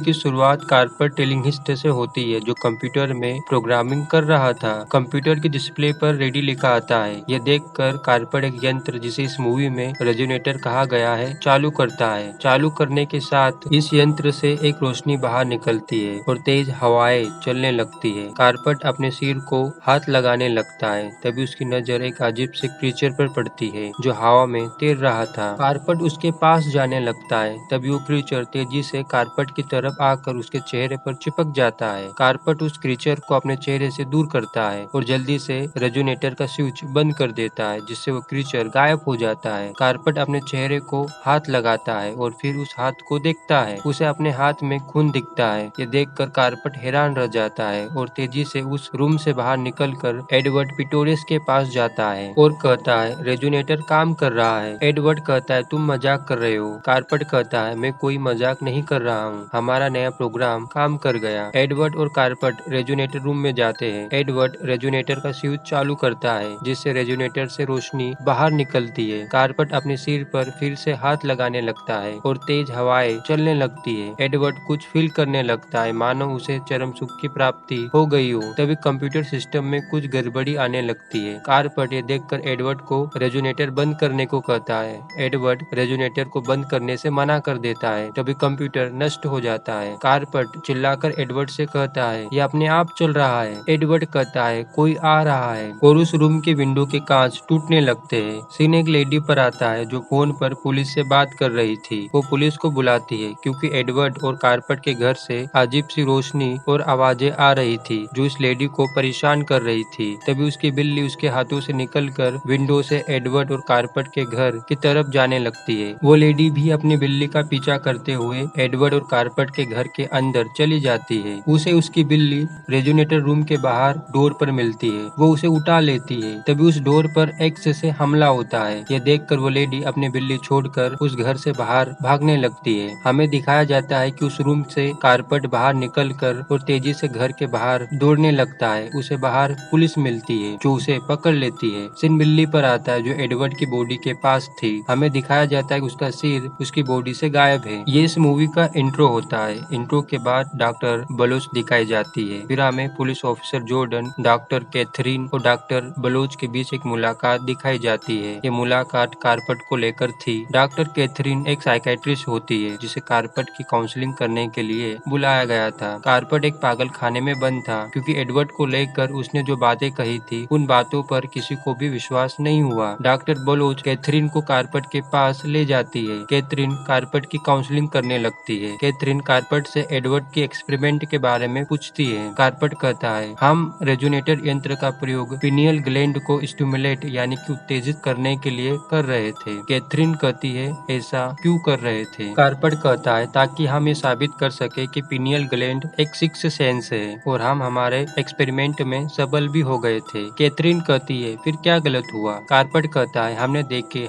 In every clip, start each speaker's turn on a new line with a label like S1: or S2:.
S1: की शुरुआत कार्पर टेलिंगिस्ट से होती है, जो कंप्यूटर में प्रोग्रामिंग कर रहा था। कंप्यूटर की डिस्प्ले पर रेडी लिखा आता है। यह देखकर कार्पर एक यंत्र, जिसे इस मूवी में रेजोनेटर कहा गया है, चालू करता है। चालू करने के साथ इस यंत्र से एक रोशनी बाहर निकलती है और तेज हवाएं चलने लगती है। कार्पर अपने सिर को हाथ लगाने लगता है। तभी उसकी नजर एक अजीब से क्रीचर पर पड़ती है, जो हवा में तैर रहा था। कार्पर उसके पास जाने लगता है। तभी वो क्रीचर तेजी से कार्पेट की तरफ आकर उसके चेहरे पर चिपक जाता है। कार्पेट उस क्रीचर को अपने चेहरे से दूर करता है और जल्दी से रेजोनेटर का स्विच बंद कर देता है, जिससे वो क्रीचर गायब हो जाता है। कार्पेट अपने चेहरे को हाथ लगाता है और फिर उस हाथ को देखता है। उसे अपने हाथ में खून दिखता है। ये देखकर कार्पेट हैरान रह जाता है और तेजी से उस रूम से बाहर निकलकर एडवर्ड पिटोरियस के पास जाता है और कहता है, रेजोनेटर काम कर रहा है। एडवर्ड कहता है, तुम मजाक कर रहे हो। कार्पेट कहता है, मैं कोई मजाक नहीं कर रहा हूँ, हमारा नया प्रोग्राम काम कर गया। एडवर्ड और कार्पेट रेजोनेटर रूम में जाते हैं। एडवर्ड रेजोनेटर का स्विच चालू करता है, जिससे रेजोनेटर से रोशनी बाहर निकलती है। कार्पेट अपने सिर पर फिर से हाथ लगाने लगता है और तेज हवाएं चलने लगती है। एडवर्ड कुछ फील करने लगता है, मानो उसे चरम सुख की प्राप्ति हो गई हो। तभी कंप्यूटर सिस्टम में कुछ गड़बड़ी आने लगती है। कार्पेट ये देखकर एडवर्ड को रेजोनेटर बंद करने को कहता है। एडवर्ड रेजोनेटर को बंद करने से मना कर देता है। तभी कंप्यूटर नष्ट हो जाता है। कार्पेट चिल्लाकर एडवर्ड से कहता है, यह अपने आप चल रहा है। एडवर्ड कहता है, कोई आ रहा है, और उस रूम के विंडो के कांच टूटने लगते हैं। सीन एक लेडी पर आता है, जो फोन पर पुलिस से बात कर रही थी। वो पुलिस को बुलाती है, क्योंकि एडवर्ड और कार्पेट के घर से अजीब सी रोशनी और आवाजें आ रही थी, जो इस लेडी को परेशान कर रही थी। तभी उसकी बिल्ली उसके हाथों से निकलकर विंडो से एडवर्ड और कार्पेट के घर की तरफ जाने लगती है। वो लेडी भी अपनी बिल्ली का पीछा करते हुए एडवर्ड और कार्पेट के घर के अंदर चली जाती है। उसे उसकी बिल्ली रेजोनेटर रूम के बाहर डोर पर मिलती है। वो उसे उठा लेती है। तभी उस डोर पर एक्स से हमला होता है। यह देखकर वो लेडी अपनी बिल्ली छोड़कर उस घर से बाहर भागने लगती है। हमें दिखाया जाता है कि उस रूम से कार्पेट बाहर निकलकर और तेजी से घर के बाहर दौड़ने लगता है। उसे बाहर पुलिस मिलती है, जो उसे पकड़ लेती है। सीन बिल्ली पर आता है, जो एडवर्ड की बॉडी के पास थी। हमें दिखाया जाता है कि उसका सिर उसकी बॉडी से गायब है। ये इस मूवी का इंट्रो होता है। इंट्रो के बाद डॉक्टर बलोच दिखाई जाती है। फिर हमें police officer Jordan, doctor Catherine और डॉक्टर बलोच के बीच एक मुलाकात दिखाई जाती है। ये मुलाकात कार्पेट को लेकर थी। डॉक्टर कैथरीन एक साइकेट्रिस्ट होती है, जिसे कार्पेट की काउंसलिंग करने के लिए बुलाया गया था। कार्पेट एक पागल खाने में बंद था, क्योंकि एडवर्ड को लेकर उसने जो बातें कही थी, उन बातों पर किसी को भी विश्वास नहीं हुआ। डॉक्टर बलोच कैथरीन को कार्पेट के पास ले जाती है। कैथरीन कार्पेट की काउंसलिंग करने लगती है। कैथरीन कार्पेट से एडवर्ड के एक्सपेरिमेंट के बारे में पूछती है। कार्पेट कहता है, हम रेजोनेटर यंत्र का प्रयोग पिनियल ग्लैंड को स्टिमुलेट यानी कि उत्तेजित करने के लिए कर रहे थे। कैथरीन कहती है, ऐसा क्यों कर रहे थे? कार्पेट कहता है, ताकि हम ये साबित कर सके कि पिनियल ग्लैंड एक सिक्स्थ सेंस है और हम हमारे एक्सपेरिमेंट में सफल भी हो गए थे। कैथरीन कहती है, फिर क्या गलत हुआ? कार्पेट कहता है,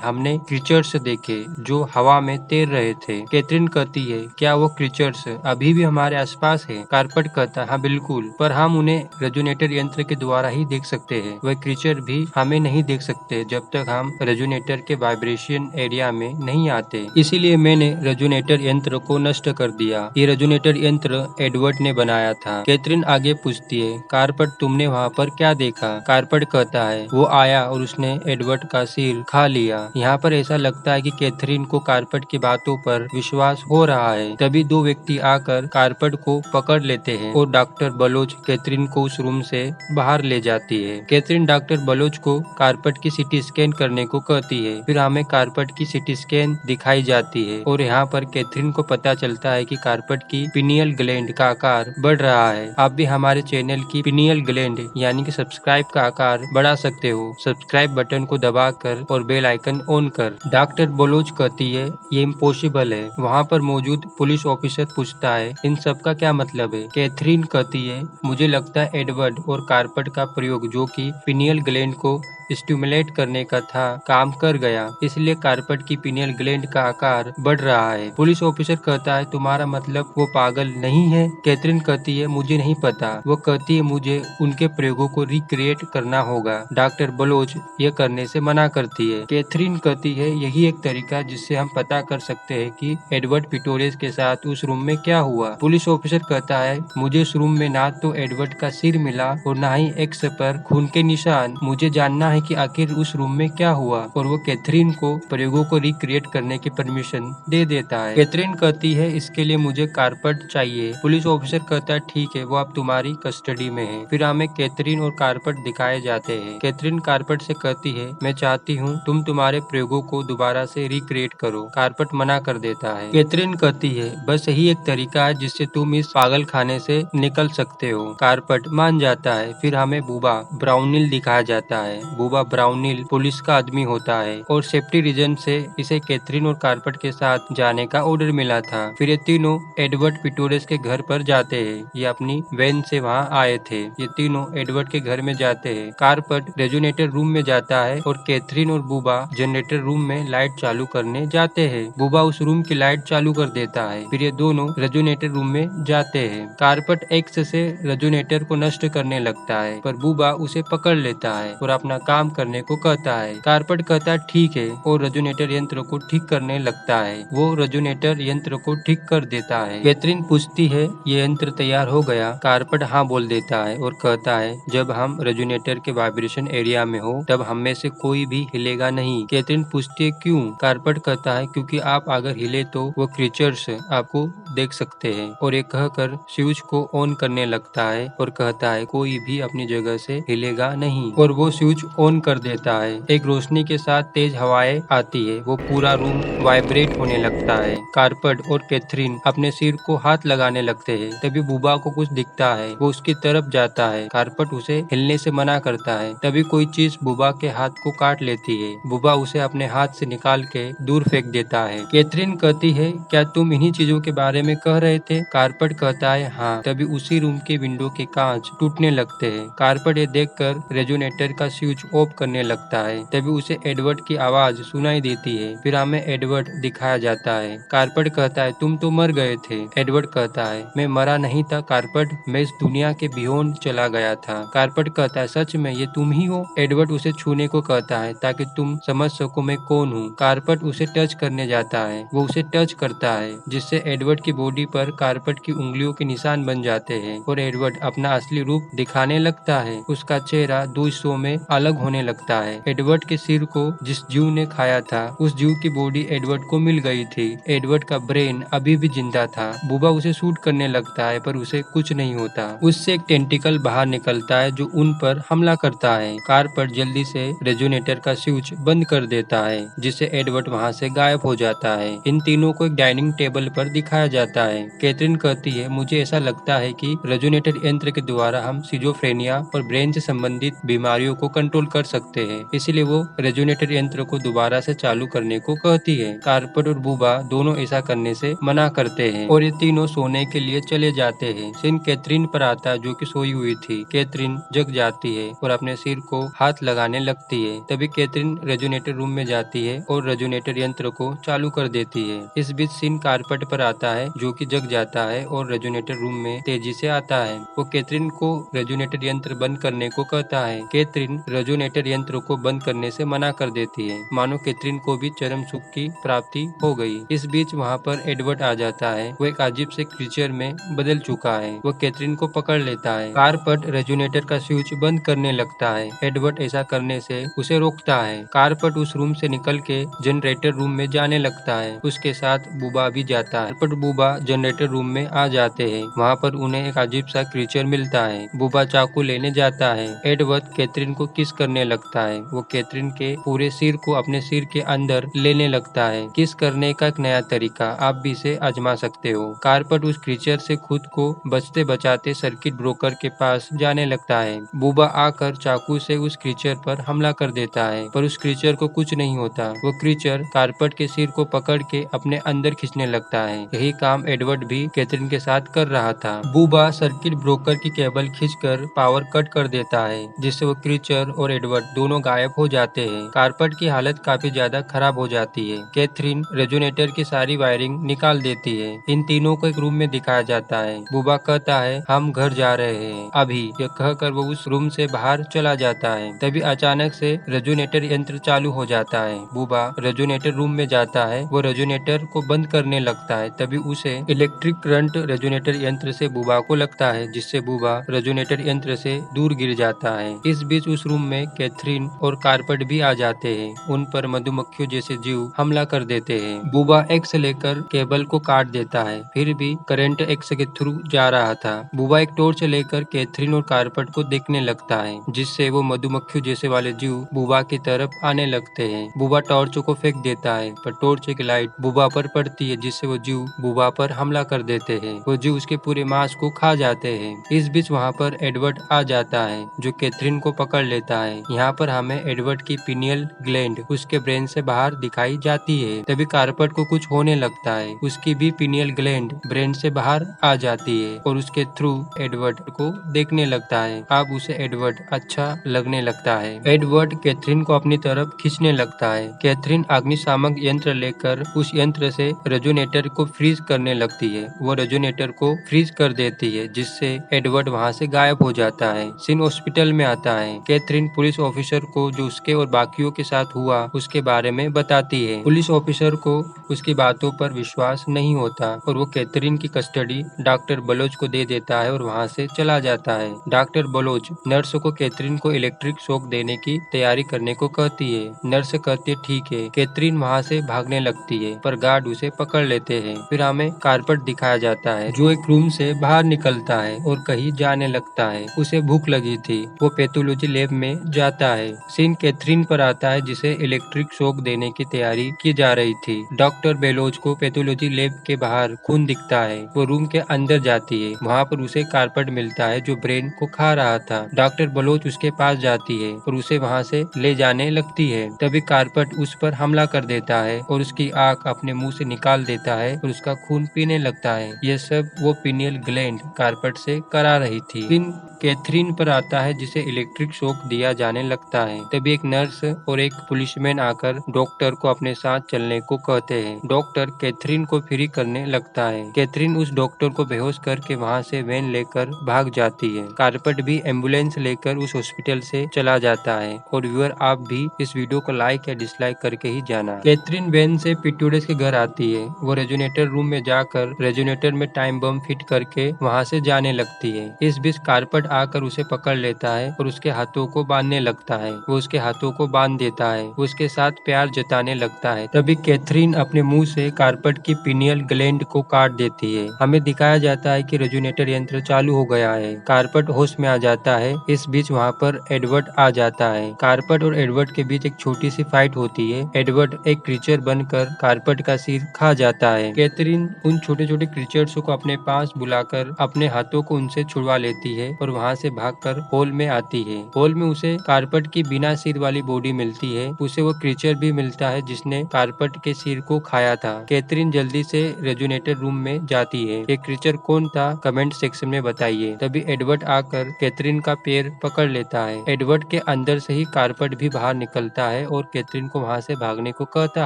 S1: हमने क्रीचर्स देखे जो हवा में तैर रहे थे। कैथरीन कहती है, क्या वो क्रीचर्स अभी भी हमारे आसपास है? कार्पेट कहता है, हाँ बिल्कुल, पर हम उन्हें रेजोनेटर यंत्र के द्वारा ही देख सकते हैं। वह क्रीचर भी हमें नहीं देख सकते जब तक हम रेजोनेटर के वाइब्रेशन एरिया में नहीं आते। इसीलिए मैंने रेजोनेटर यंत्र को नष्ट कर दिया। ये रेजोनेटर यंत्र एडवर्ड ने बनाया था। कैथरीन आगे पूछती है, कार्पेट तुमने वहाँ पर क्या देखा? कार्पेट कहता है, वो आया और उसने एडवर्ड का सिर खा लिया। यहाँ पर ऐसा लगता है कि कैथरीन को कार्पेट की बातों पर विश्वास हो रहा है। तभी दो व्यक्ति आकर कार्पेट को पकड़ लेते हैं और डॉक्टर बलोच कैथरीन को उस रूम से बाहर ले जाती है। कैथरीन डॉक्टर बलोच को कार्पेट की सीटी स्कैन करने को कहती है। फिर हमें कार्पेट की सीटी स्कैन दिखाई जाती है और यहाँ पर कैथरीन को पता चलता है कि कार्पेट की पिनियल ग्लैंड का आकार बढ़ रहा है। आप भी हमारे चैनल की पिनियल ग्लैंड यानी कि सब्सक्राइब का आकार बढ़ा सकते हो, सब्सक्राइब बटन को दबाकर और बेल आइकन ऑन कर। डॉक्टर बलोच कहती है, ये इम्पॉसिबल है। वहाँ पर मौजूद पुलिस ऑफिसर पूछता है, इन सब का क्या मतलब है? कैथरीन कहती है, मुझे लगता है एडवर्ड और कार्पेट का प्रयोग, जो कि पिनियल ग्लैंड को स्टिमुलेट करने का था काम कर गया, इसलिए कार्पेट की पिनियल ग्लैंड का आकार बढ़ रहा है। पुलिस ऑफिसर कहता है तुम्हारा मतलब वो पागल नहीं है? कैथरीन कहती है मुझे नहीं पता। वो कहती है मुझे उनके प्रयोगों को रिक्रिएट करना होगा। डॉक्टर बलोच ये करने से मना करती है। कैथरीन कहती है यही एक तरीका जिससे हम पता कर सकते हैं कि एडवर्ड पिटोरियस के साथ उस रूम में क्या हुआ। पुलिस ऑफिसर कहता है मुझे उस रूम में ना तो एडवर्ड का सिर मिला और ना ही एक्स पर खून के निशान। मुझे जानना है कि आखिर उस रूम में क्या हुआ, और वो कैथरीन को प्रयोगों को रिक्रिएट करने की परमिशन दे देता है। कैथरीन कहती है इसके लिए मुझे कारपेट चाहिए। पुलिस ऑफिसर कहता है ठीक है, वो अब तुम्हारी कस्टडी में है। फिर हमें कैथरीन और कारपेट दिखाए जाते हैं। कैथरीन कारपेट से कहती है मैं चाहती हूँ तुम तुम्हारे प्रयोगों को दोबारा से रिक्रिएट करो। कारपेट मना कर देता है। कैथरीन कहती है बस यही एक तरीका है जिससे तुम इस पागल खाने से निकल सकते हो। कारपेट मान जाता है। फिर हमें बूबा ब्राउनिल दिखाया जाता है। बूबा ब्राउनिल पुलिस का आदमी होता है और सेफ्टी रीजन से इसे कैथरीन और कारपेट के साथ जाने का ऑर्डर मिला था। फिर ये तीनों एडवर्ड पिटोरियस के घर पर जाते हैं। ये अपनी वैन से वहाँ आए थे। ये तीनों एडवर्ड के घर में जाते हैं। कारपेट रेजोनेटर रूम में जाता है और कैथरीन और बूबा जनरेटर रूम में लाइट चालू करने जाते हैं। बूबा उस रूम की लाइट चालू कर देता है। फिर ये दोनों रेजोनेटर रूम में जाते हैं। कारपेट एक्स से रेजोनेटर को नष्ट करने लगता है, पर बूबा उसे पकड़ लेता है और अपना काम करने को कहता है। कारपेट कहता है ठीक है और रेजोनेटर यंत्र को ठीक करने लगता है। वो रेजोनेटर यंत्र को ठीक कर देता है। कैथरीन पूछती है ये यंत्र तैयार हो गया? कारपेट हाँ बोल देता है और कहता है जब हम रेजोनेटर के वाइब्रेशन एरिया में हो तब हम में से कोई भी हिलेगा नहीं। कैथरीन पूछती है क्यों? कारपेट कहता है क्योंकि आप अगर हिले तो वो क्रीचर्स आपको देख सकते हैं। और ये कहकर स्विच को ऑन करने लगता है और कहता है कोई भी अपनी जगह से हिलेगा नहीं, और वो स्विच ऑन कर देता है। एक रोशनी के साथ तेज हवाएं आती है। वो पूरा रूम वाइब्रेट होने लगता है। कारपेट और कैथरीन अपने सिर को हाथ लगाने लगते हैं। तभी बूबा को कुछ दिखता है। वो उसकी तरफ जाता है। कारपेट उसे हिलने से मना करता है। तभी कोई चीज बूबा के हाथ को काट लेती है। बूबा उसे अपने हाथ से निकाल के दूर फेंक देता है। कैथरीन कहती है क्या तुम इन्हीं चीजों के बारे में कह रहे थे? कारपेट कहता है हाँ। तभी उसी रूम के विंडो के कांच टूटने लगते हैं। कारपेट ये देखकर रेजोनेटर का स्विच ऑफ करने लगता है। तभी उसे एडवर्ड की आवाज सुनाई देती है। फिर हमें एडवर्ड दिखाया जाता है। कारपेट कहता है तुम तो मर गए थे। एडवर्ड कहता है मैं मरा नहीं था कारपेट, मैं इस दुनिया के बियॉन्ड चला गया था। कारपेट कहता है सच में ये तुम ही हो? एडवर्ड उसे छूने को कहता है ताकि तुम समझ सको मैं कौन हूँ। कारपेट उसे टच करने जाता है। वो उसे टच करता है जिससे एडवर्ड की बॉडी पर कारपेट की उंगलियों के निशान बन जाते हैं और एडवर्ड अपना असली रूप दिखाने लगता है। उसका चेहरा दो हिस्सों में अलग होने लगता है। एडवर्ड के सिर को जिस जीव ने खाया था उस जीव की बॉडी एडवर्ड को मिल गई थी। एडवर्ड का ब्रेन अभी भी जिंदा था। बूबा उसे शूट करने लगता है पर उसे कुछ नहीं होता। उससे एक टेंटिकल बाहर निकलता है जो उन पर हमला करता है। कारपेट जल्दी से रेजोनेटर का स्विच बंद कर देता है जिससे एडवर्ड वहाँ से गायब हो जाता है। इन तीनों को एक डाइनिंग टेबल पर दिखाया जाता है। कैथरीन कहती है मुझे ऐसा लगता है कि रेजोनेटर यंत्र के द्वारा हम सिजोफ्रेनिया और ब्रेन से संबंधित बीमारियों को कंट्रोल कर सकते हैं। इसलिए वो रेजोनेटर यंत्र को दोबारा से चालू करने को कहती है। कारपेट और बूबा दोनों ऐसा करने से मना करते हैं और ये तीनों सोने के लिए चले जाते हैं। सीन कैथरीन पर आता है जो कि सोई हुई थी। कैथरीन जग जाती है और अपने सिर को हाथ लगाने लगती है। तभी कैथरीन रेजोनेटर रूम में जाती है और रेजोनेटर यंत्र को चालू कर देती है। इस बीच सीन कारपेट पर आता है जो कि जग जाता है और रेजोनेटर रूम में तेजी से आता है। वो कैथरीन को रेजोनेटर यंत्र बंद करने को कहता है। कैथरीन रेजोनेटर यंत्र को बंद करने से मना कर देती है, मानो कैथरीन को भी चरम सुख की प्राप्ति हो गई। इस बीच वहाँ पर एडवर्ड आ जाता है। वो एक अजीब से क्रीचर में बदल चुका है। वो कैथरीन को पकड़ लेता है। कारपेट रेजोनेटर का स्विच बंद करने लगता है। एडवर्ड ऐसा करने से उसे रोकता है। कारपेट उस रूम से निकल के जनरेटर रूम में जाने लगता है। उसके साथ बूबा भी जाता है। कारपेट बूबा जनरेटर रूम में आ जाते हैं। वहाँ पर उन्हें एक अजीब सा क्रीचर मिलता है। बूबा चाकू लेने जाता है। एडवर्ड कैथरीन को किस करने लगता है। वो कैथरीन के पूरे सिर को अपने सिर के अंदर लेने लगता है। किस करने का एक नया तरीका, आप भी इसे आजमा सकते हो। कारपेट उस क्रीचर से खुद को बचते बचाते सर्किट ब्रोकर के पास जाने लगता है। बूबा आकर चाकू से उस क्रीचर पर हमला कर देता है पर उस क्रीचर को कुछ नहीं होता। वो क्रीचर कारपेट के सिर को पकड़ के अपने अंदर खींचने लगता है। यही काम एडवर्ड भी कैथरीन के साथ कर रहा था। बूबा सर्किट ब्रोकर की केबल खींचकर पावर कट कर देता है जिससे वो क्रीचर और एडवर्ड दोनों गायब हो जाते हैं। कार्पेट की हालत काफी ज्यादा खराब हो जाती है। कैथरीन रेजोनेटर की सारी वायरिंग निकाल देती है। इन तीनों को एक रूम में दिखाया जाता है। बुबा कहता है हम घर जा रहे हैं अभी, यह कहकर वो उस रूम से बाहर चला जाता है। तभी अचानक से रेजोनेटर यंत्र चालू हो जाता है। बुबा रेजोनेटर रूम में जाता है, वो रेजोनेटर को बंद करने लगता है। तभी उसे इलेक्ट्रिक करंट रेजोनेटर यंत्र से बुबा को लगता है, जिससे बुबा रेजोनेटर यंत्र से दूर गिर जाता है। इस बीच उस रूम में कैथरीन और कार्पेट भी आ जाते हैं। उन पर मधुमक्खियों जैसे जीव हमला कर देते हैं। बुबा एक्स लेकर केबल को काट देता है, फिर भी करंट एक्स के थ्रू जा रहा था। बुबा एक टॉर्च लेकर कैथरीन और कार्पेट को देखने लगता है, जिससे वो मधुमक्खियों जैसे वाले जीव बुबा की तरफ आने लगते हैं। बुबा टॉर्च को फेंक देता है, पर टॉर्च की लाइट बुबा पर पड़ती है, जिससे वो जीव बुबा पर हमला कर देते हैं। वो जीव उसके पूरे मांस को खा जाते हैं। इस बीच वहाँ पर एडवर्ड आ जाता है, जो कैथरीन को पकड़ लेता है। यहाँ पर हमें एडवर्ड की पिनियल ग्लैंड उसके ब्रेन से बाहर दिखाई जाती है। तभी कार्पेट को कुछ होने लगता है, उसकी भी पिनियल ग्लैंड ब्रेन से बाहर आ जाती है और उसके थ्रू एडवर्ड को देखने लगता है। अब उसे एडवर्ड अच्छा लगने लगता है। एडवर्ड कैथरीन को अपनी तरफ खींचने लगता है। कैथरीन अग्निशामक यंत्र लेकर उस यंत्र से रेजोनेटर को फ्रीज करने लगती है। वो रेजोनेटर को फ्रीज कर देती है, जिससे एडवर्ड वहाँ से गायब हो जाता है। सीन हॉस्पिटल में आता है। कैथरीन पुलिस ऑफिसर को जो उसके और बाकियों के साथ हुआ उसके बारे में बताती है। पुलिस ऑफिसर को उसकी बातों पर विश्वास नहीं होता और वो कैथरीन की कस्टडी डॉक्टर बलोच को दे देता है और वहाँ से चला जाता है। डॉक्टर बलोच नर्स को कैथरीन को इलेक्ट्रिक शॉक देने की तैयारी करने को कहती है। नर्स कहती है ठीक है। कैथरीन वहाँ से भागने लगती है, पर गार्ड उसे पकड़ लेते हैं। फिर हमें कार्पेट दिखाया जाता है, जो एक रूम से बाहर निकलता है और कहीं जाने लगता है। उसे भूख लगी थी, वो पैथोलॉजी लैब में जाता है। सीन कैथरीन पर आता है, जिसे इलेक्ट्रिक शॉक देने की तैयारी की जा रही थी। डॉक्टर बेलोच को पैथोलॉजी लैब के बाहर खून दिखता है। वो रूम के अंदर जाती है। वहाँ पर उसे कार्पेट मिलता है, जो ब्रेन को खा रहा था। डॉक्टर बलोच उसके पास जाती है और उसे वहाँ से ले जाने लगती है। तभी कार्पेट उस पर हमला कर देता है और उसकी आंख अपने मुंह से निकाल देता है और उसका खून पीने लगता है। यह सब वो पिनियल ग्लैंड कार्पेट से करा रही थी। फिर कैथरीन पर आता है, जिसे इलेक्ट्रिक शॉक दिया जाने लगता है। तभी एक नर्स और एक पुलिसमैन आकर डॉक्टर को अपने साथ चलने को कहते हैं। डॉक्टर कैथरीन को फ्री करने लगता है। कैथरीन उस डॉक्टर को बेहोश करके वहाँ से वैन लेकर भाग जाती है। कार्पेट भी एम्बुलेंस लेकर उस हॉस्पिटल से चला जाता है। और व्यूअर, आप भी इस वीडियो को लाइक या डिसलाइक करके ही जाना। कैथरीन वैन से पिटोरेस के घर आती है। वो रेजोनेटर रूम में जाकर रेजोनेटर में टाइम बम फिट करके वहाँ से जाने लगती है। इस बीच कार्पेट आकर उसे पकड़ लेता है और उसके हाथों को बांधने लगता है। वो उसके हाथों को बांध देता है, उसके साथ प्यार जताने लगता है। तभी कैथरीन अपने मुंह से कार्पेट की पिनियल ग्लैंड को काट देती है। हमें दिखाया जाता है कि रेजोनेटर यंत्र चालू हो गया है। कार्पेट होश में आ जाता है। इस बीच वहाँ पर एडवर्ड आ जाता है। कार्पेट और एडवर्ड के बीच एक छोटी सी फाइट होती है। एडवर्ड एक क्रीचर बनकर कार्पेट का सिर खा जाता है। कैथरीन उन छोटे छोटे क्रीचर्स को अपने पास बुलाकर अपने हाथों को उनसे छुड़वा लेती है और वहाँ से भागकर हॉल में आती है। हॉल में उसे कार्पेट की बिना सिर वाली बॉडी मिलती है। उसे वो क्रीचर भी मिलता है जिसने कार्पेट के सिर को खाया था। कैथरीन जल्दी से रेजोनेटर रूम में जाती है। ये क्रीचर कौन था, कमेंट सेक्शन में बताइए। तभी एडवर्ड आकर कैथरीन का पैर पकड़ लेता है। एडवर्ड के अंदर से ही कार्पेट भी बाहर निकलता है और कैथरीन को वहाँ से भागने को कहता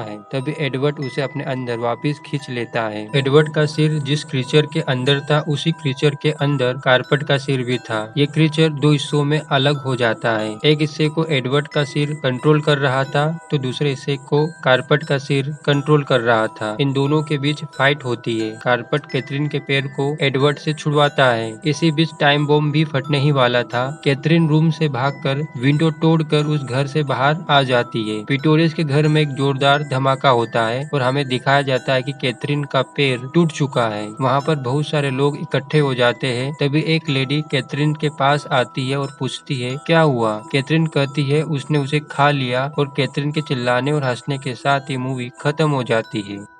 S1: है। तभी एडवर्ड उसे अपने अंदर वापस खींच लेता है। एडवर्ड का सिर जिस क्रीचर के अंदर था, उसी क्रीचर के अंदर कार्पेट का सिर भी था। ये क्रीचर दो हिस्सों में अलग हो जाता है। एक हिस्से को एडवर्ड का सिर कंट्रोल कर रहा था, तो दूसरे हिस्से को कार्पेट का सिर कंट्रोल कर रहा था। इन दोनों के बीच फाइट होती है। कार्पेट कैथरीन के पैर को एडवर्ड से छुड़वाता है। इसी बीच टाइम बॉम्ब भी फटने ही वाला था। कैथरीन रूम से भागकर विंडो तोड़कर उस घर से बाहर आ जाती है। पिटोरियस के घर में एक जोरदार धमाका होता है और हमें दिखाया जाता है कि कैथरीन का पैर टूट चुका है। वहाँ पर बहुत सारे लोग इकट्ठे हो जाते हैं। तभी एक लेडी कैथरीन के पास आती है और पूछती है क्या हुआ। कैथरीन कहती है उसने उसे खा लिया और कैथरीन के चिल्लाने और हंसने के साथ ये मूवी खत्म हो जाती है।